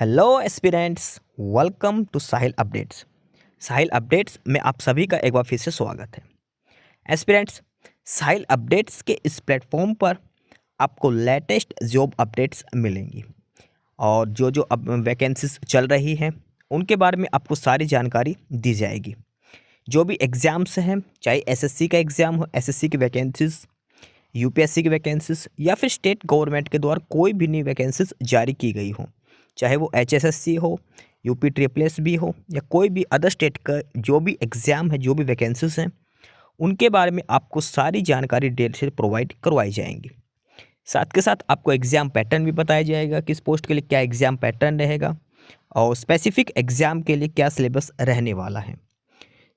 Hello aspirants, welcome to Sahil updates. Sahil updates में आप सभी का एक बार फिर से स्वागत है। एस्पिरेंट्स, साहिल अपडेट्स के इस प्लेटफॉर्म पर आपको लेटेस्ट जॉब अपडेट्स मिलेंगी और जो जो अब वैकेंसीज चल रही हैं उनके बारे में आपको सारी जानकारी दी जाएगी। जो भी एग्ज़ाम्स हैं, चाहे एसएससी का एग्ज़ाम हो, एसएससी की वैकेंसीज, यूपीएससी की वैकेंसीज या फिर स्टेट गवर्नमेंट के द्वारा कोई भी नई वैकेंसीज जारी की गई हो, चाहे वो एचएसएससी हो, यूपी ट्रिपल एस भी हो या कोई भी अदर स्टेट का जो भी एग्ज़ाम है, जो भी वैकेंसीज हैं, उनके बारे में आपको सारी जानकारी डिटेल से प्रोवाइड करवाई जाएंगी। साथ के साथ आपको एग्ज़ाम पैटर्न भी बताया जाएगा, किस पोस्ट के लिए क्या एग्ज़ाम पैटर्न रहेगा और स्पेसिफिक एग्ज़ाम के लिए क्या सिलेबस रहने वाला है।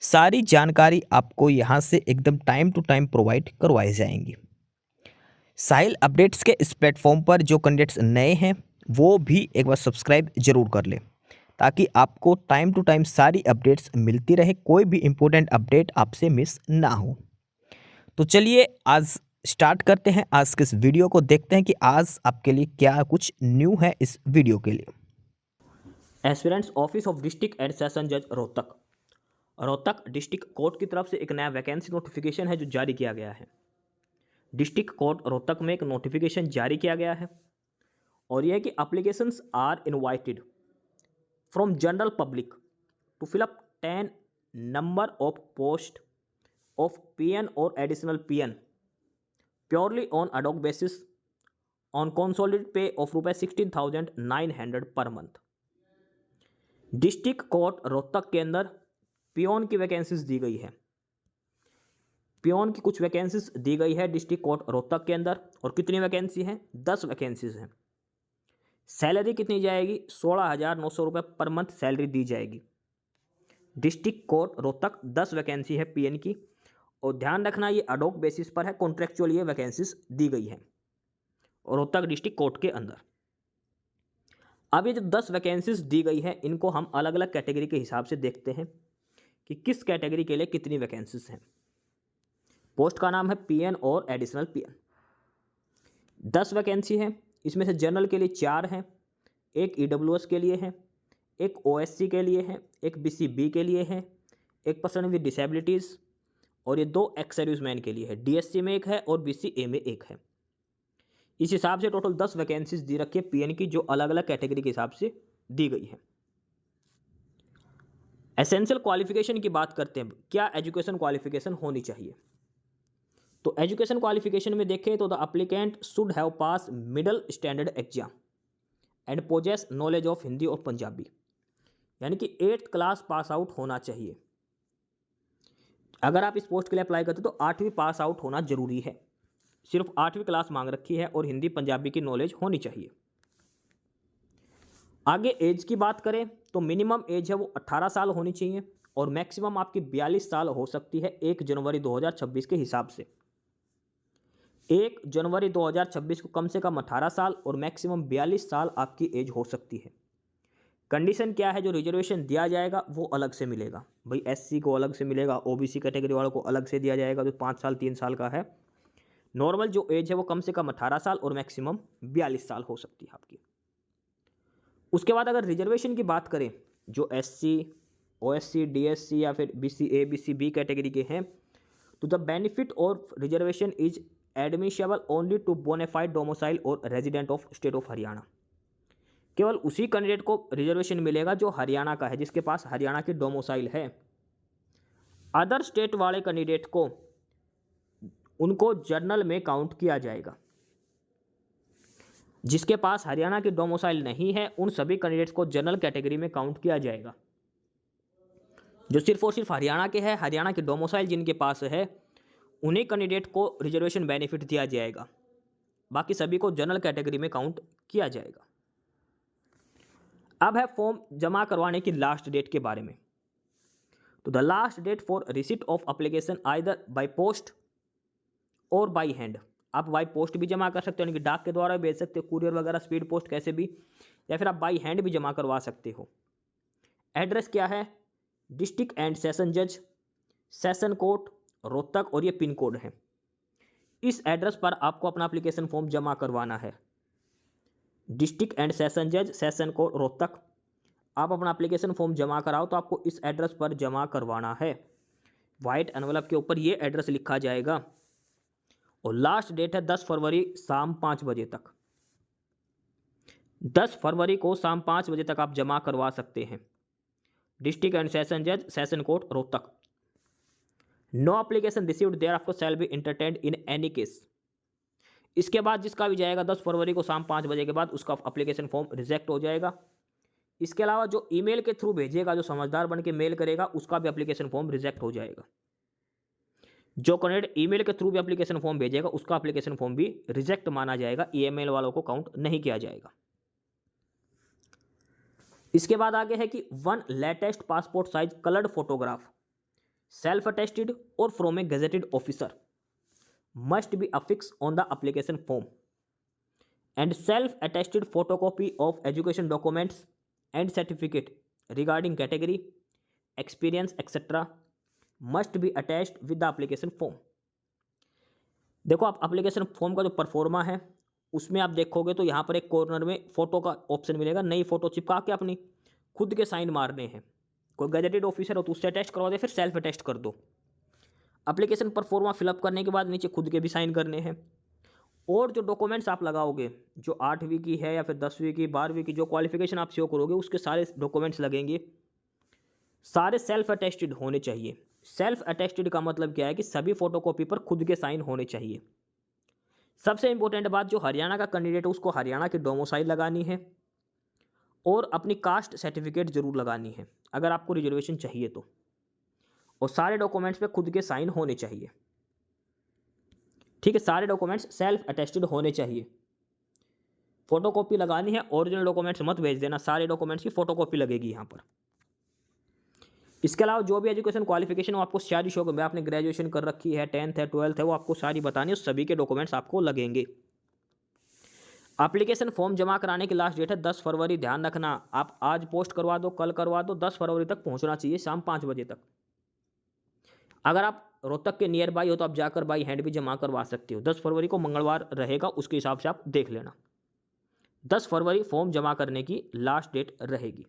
सारी जानकारी आपको यहाँ से एकदम टाइम टू टाइम प्रोवाइड करवाई जाएंगी। साहिल अपडेट्स के इस प्लेटफॉर्म पर जो कैंडिडेट्स नए हैं वो भी एक बार सब्सक्राइब जरूर कर लें, ताकि आपको टाइम टू टाइम सारी अपडेट्स मिलती रहे, कोई भी इम्पोर्टेंट अपडेट आपसे मिस ना हो। तो चलिए आज स्टार्ट करते हैं, आज के इस वीडियो को देखते हैं कि आज आपके लिए क्या कुछ न्यू है इस वीडियो के लिए। Aspirants office of district and session जज रोहतक डिस्ट्रिक्ट कोर्ट की तरफ से एक नया वैकेंसी नोटिफिकेशन है जो जारी किया गया है। डिस्ट्रिक्ट कोर्ट रोहतक में एक नोटिफिकेशन जारी किया गया है और यह है कि applications are invited from general public to fill up 10 number of post of PN और additional PN purely on ad hoc basis on consolidated pay of ₹16,900 per month. District court Rohtak के अंदर पियोन की वैकेंसीज दी गई है। पियोन की कुछ vacancies दी गई है डिस्ट्रिक्ट कोर्ट रोहतक के अंदर। और कितनी वैकेंसी हैं? 10 वैकेंसीज हैं। सैलरी कितनी जाएगी? 16,900 रुपये पर मंथ सैलरी दी जाएगी। डिस्ट्रिक्ट कोर्ट रोहतक 10 वैकेंसी है पीएन की। और ध्यान रखना ये अडोक बेसिस पर है, कॉन्ट्रेक्चुअल ये वैकेंसीज दी गई है रोहतक डिस्ट्रिक्ट कोर्ट के अंदर। अब ये जो 10 वैकेंसीज दी गई है इनको हम अलग अलग कैटेगरी के हिसाब से देखते हैं कि किस कैटेगरी के लिए कितनी वैकेंसीज हैं। पोस्ट का नाम है पीएन और एडिशनल पीएन। 10 वैकेंसी है, इसमें से जनरल के लिए 4 हैं, एक ईडब्ल्यूएस के लिए है, एक ओएससी के लिए है, एक बीसीबी के लिए है, एक पर्सन विद डिसेबिलिटीज़ और ये 2 एक्स सर्विसमैन के लिए है। डीएससी में एक है और बीसीए में एक है। इस हिसाब से टोटल 10 वैकेंसीज दी रखी है पीएन की, जो अलग अलग कैटेगरी के हिसाब से दी गई है। एसेंशियल क्वालिफिकेशन की बात करते हैं, क्या एजुकेशन क्वालिफिकेशन होनी चाहिए। तो एजुकेशन क्वालिफिकेशन में देखें तो the applicant should have pass middle standard exam and possess knowledge of Hindi और पंजाबी, यानी कि 8th क्लास पास आउट होना चाहिए। अगर आप इस पोस्ट के लिए अप्लाई करते हो तो 8वीं पास आउट होना जरूरी है। सिर्फ 8वीं क्लास मांग रखी है और हिंदी पंजाबी की नॉलेज होनी चाहिए। आगे एज की बात करें तो मिनिमम एज है वो 18 साल होनी चाहिए और मैक्सिमम आपकी 42 साल हो सकती है 1 जनवरी 2026 के हिसाब से। 1 जनवरी 2026 को कम से कम 18 साल और मैक्सिमम 42 साल आपकी एज हो सकती है। कंडीशन क्या है? जो रिजर्वेशन दिया जाएगा वो अलग से मिलेगा भाई। एससी को अलग से मिलेगा, ओबीसी कैटेगरी वालों को अलग से दिया जाएगा जो 5 साल 3 साल का है। नॉर्मल जो एज है वो कम से कम 18 साल और मैक्सिमम 42 साल हो सकती है आपकी। उसके बाद अगर रिजर्वेशन की बात करें, जो एससी, ओएससी, डीएससी या फिर बीसीए, बीसीबी कैटेगरी के हैं, तो the benefit of reservation is admissible only to bona fide domicile और resident of state of Haryana. केवल उसी कैंडिडेट को रिजर्वेशन मिलेगा जो हरियाणा का है, जिसके पास हरियाणा की डोमिसाइल है। अदर स्टेट वाले कैंडिडेट को उनको जर्नल में काउंट किया जाएगा। जिसके पास हरियाणा की डोमिसाइल नहीं है उन सभी कैंडिडेट्स को जनरल कैटेगरी में काउंट किया जाएगा। जो सिर्फ और सिर्फ हरियाणा के हैं, हरियाणा की डोमिसाइल जिनके पास है, उन्हीं कैंडिडेट को रिजर्वेशन बेनिफिट दिया जाएगा। बाकी सभी को जनरल कैटेगरी में काउंट किया जाएगा। अब है फॉर्म जमा करवाने की लास्ट डेट के बारे में। तो the last date for receipt of application either by post और बाय हैंड। आप बाई पोस्ट भी जमा कर सकते हो, यानी कि डाक के द्वारा भेज सकते हो, कुरियर वगैरह, स्पीड पोस्ट कैसे भी, या फिर आप बाई हैंड भी जमा करवा सकते हो। एड्रेस क्या है? डिस्ट्रिक्ट एंड सेशन जज, सेशन कोर्ट रोहतक, और ये पिन कोड है। इस एड्रेस पर आपको अपना एप्लीकेशन फॉर्म जमा करवाना है। डिस्ट्रिक्ट एंड सेशन जज, सेशन कोर्ट रोहतक। आप अपना एप्लीकेशन फॉर्म जमा कराओ तो आपको इस एड्रेस पर जमा करवाना है। वाइट एनवलप के ऊपर ये एड्रेस लिखा जाएगा और लास्ट डेट है 10 फरवरी शाम 5 बजे तक। 10 फरवरी को शाम 5 बजे तक आप जमा करवा सकते हैं। डिस्ट्रिक्ट एंड सेशन जज, session court Rohtak. No application received thereafter shall be entertained in any case. इसके बाद जिसका भी जाएगा 10 फरवरी को शाम 5 बजे के बाद उसका एप्लीकेशन फॉर्म रिजेक्ट हो जाएगा। इसके अलावा जो ईमेल के थ्रू भेजेगा, जो समझदार बन के मेल करेगा, उसका भी एप्लीकेशन फॉर्म रिजेक्ट हो जाएगा। जो कैंडिडेट ईमेल के थ्रू भी एप्लीकेशन फॉर्म भेजेगा उसका एप्लीकेशन फॉर्म भी रिजेक्ट माना जाएगा, ईमेल वालों को काउंट नहीं किया जाएगा। इसके बाद आगे है कि 1 latest passport size coloured photograph self attested और from a gazetted officer must be affix on the application form and self attested photocopy of education documents and certificate regarding category experience etcetera must be attached with the application form. देखो, आप application form का जो pro forma है उसमें आप देखोगे तो यहाँ पर एक कॉर्नर में फोटो का ऑप्शन मिलेगा। नई फोटो चिपका के अपनी खुद के साइन मारने हैं। कोई गैजेटेड ऑफिसर हो तो उससे अटेस्ट करवा दे, फिर सेल्फ अटेस्ट कर दो। एप्लीकेशन परफॉर्मा फिलअप करने के बाद नीचे खुद के भी साइन करने हैं। और जो डॉक्यूमेंट्स आप लगाओगे, जो 8वीं की है या फिर 10वीं की, 12वीं की, जो क्वालिफिकेशन आप शो करोगे उसके सारे डॉक्यूमेंट्स लगेंगे, सारे सेल्फ अटेस्टेड होने चाहिए। सेल्फ अटेस्टेड का मतलब क्या है कि सभी फोटोकॉपी पर खुद के साइन होने चाहिए। सबसे इंपॉर्टेंट बात, जो हरियाणा का कैंडिडेट है उसको हरियाणा की डोमिसाइल लगानी है और अपनी कास्ट सर्टिफिकेट जरूर लगानी है अगर आपको रिजर्वेशन चाहिए तो। और सारे डॉक्यूमेंट्स पे खुद के साइन होने चाहिए। ठीक है, सारे डॉक्यूमेंट्स सेल्फ अटेस्टेड होने चाहिए। फोटोकॉपी लगानी है, ओरिजिनल डॉक्यूमेंट्स मत भेज देना, सारे डॉक्यूमेंट्स की फोटोकॉपी लगेगी यहाँ पर। इसके अलावा जो भी एजुकेशन क्वालिफिकेशन हो आपको सारी शो में, आपने ग्रेजुएशन कर रखी है, 10th है, 12th है, वो आपको सारी बतानी है, सभी के डॉक्यूमेंट्स आपको लगेंगे। एप्लीकेशन फॉर्म जमा कराने की लास्ट डेट है 10 फरवरी। ध्यान रखना, आप आज पोस्ट करवा दो, कल करवा दो, 10 फरवरी तक पहुंचना चाहिए शाम 5 बजे तक। अगर आप रोहतक के नियर बाई हो तो आप जाकर बाई हैंड भी जमा करवा सकते हो। 10 फरवरी को मंगलवार रहेगा, उसके हिसाब से आप देख लेना। 10 फरवरी फॉर्म जमा करने की लास्ट डेट रहेगी।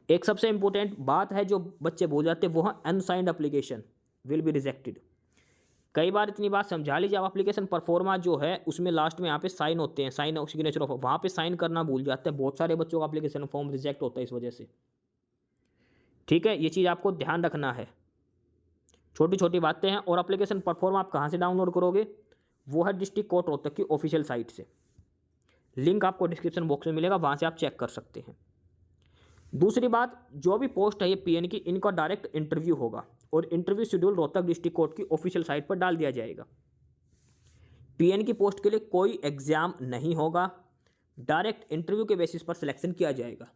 एक सबसे इंपॉर्टेंट बात है जो बच्चे भूल जाते हैं, वो है unsigned application will be rejected. कई बार इतनी बात समझा लीजिए, आप एप्लीकेशन परफॉर्मा जो है उसमें लास्ट में यहाँ पे साइन होते हैं, साइन सिग्नेचर ऑफ, वहाँ पे साइन करना भूल जाते हैं। बहुत सारे बच्चों का एप्लीकेशन फॉर्म रिजेक्ट होता है इस वजह से। ठीक है, ये चीज़ आपको ध्यान रखना है। छोटी छोटी बातें हैं। और एप्लीकेशन परफॉर्मा आप कहाँ से डाउनलोड करोगे, वो है डिस्ट्रिक्ट कोर्ट रोहतक की ऑफिशियल साइट से। लिंक आपको डिस्क्रिप्शन बॉक्स में मिलेगा, वहाँ से आप चेक कर सकते हैं। दूसरी बात, जो भी पोस्ट है ये पीएन की, इनका डायरेक्ट इंटरव्यू होगा और interview schedule Rohtak district court की ऑफिशियल साइट पर डाल दिया जाएगा। पीएन की पोस्ट के लिए कोई एग्जाम नहीं होगा, डायरेक्ट इंटरव्यू के बेसिस पर सिलेक्शन किया जाएगा।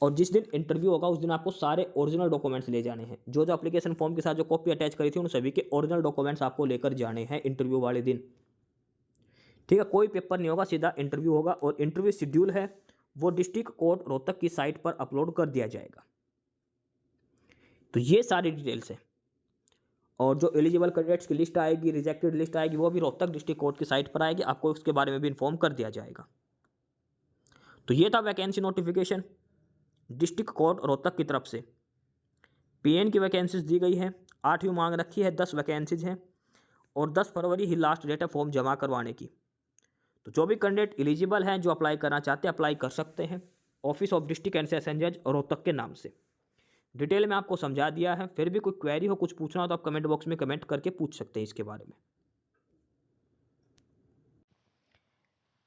और जिस दिन इंटरव्यू होगा उस दिन आपको सारे ओरिजिनल डॉक्यूमेंट्स ले जाने हैं। जो जो एप्लीकेशन फॉर्म के साथ जो कॉपी अटैच करी थी उन सभी के ओरिजिनल डॉक्यूमेंट्स आपको लेकर जाने हैं इंटरव्यू वाले दिन। ठीक है, कोई पेपर नहीं होगा, सीधा इंटरव्यू होगा। और इंटरव्यू शेड्यूल है वो डिस्ट्रिक्ट कोर्ट रोहतक की साइट पर अपलोड कर दिया जाएगा। तो ये सारी डिटेल्स है। और जो एलिजिबल कैंडिडेट्स की लिस्ट आएगी, रिजेक्टेड लिस्ट आएगी, वो भी रोहतक डिस्ट्रिक्ट कोर्ट की साइट पर आएगी, आपको उसके बारे में भी इन्फॉर्म कर दिया जाएगा। तो ये था vacancy notification district court Rohtak की तरफ से। पीएन की वैकेंसीज दी गई है, 8वीं मांग रखी है, 10 वैकेंसीज हैं और 10 फरवरी ही लास्ट डेट है फॉर्म जमा करवाने की। तो जो भी कैंडिडेट एलिजिबल हैं, जो अप्लाई करना चाहते हैं, अप्लाई कर सकते हैं office of district and session जज रोहतक के नाम से। डिटेल में आपको समझा दिया है। फिर भी कोई क्वेरी हो, कुछ पूछना हो तो आप कमेंट बॉक्स में कमेंट करके पूछ सकते हैं इसके बारे में।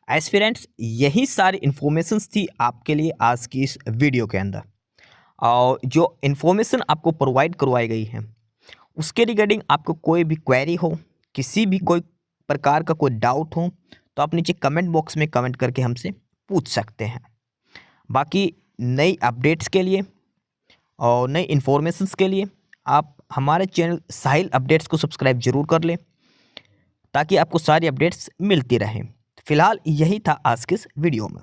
एस्पिरेंट्स, यही सारी इन्फॉर्मेशंस थी आपके लिए आज की इस वीडियो के अंदर। और जो इन्फॉर्मेशन आपको प्रोवाइड करवाई गई है उसके रिगार्डिंग आपको कोई भी क्वेरी हो, किसी भी कोई प्रकार का कोई डाउट हो, तो आप नीचे कमेंट बॉक्स में कमेंट करके हमसे पूछ सकते हैं। बाकी नई अपडेट्स के लिए और नई इन्फॉर्मेशंस के लिए आप हमारे चैनल साहिल अपडेट्स को सब्सक्राइब जरूर कर लें ताकि आपको सारी अपडेट्स मिलती रहें। फिलहाल यही था आज के इस वीडियो में।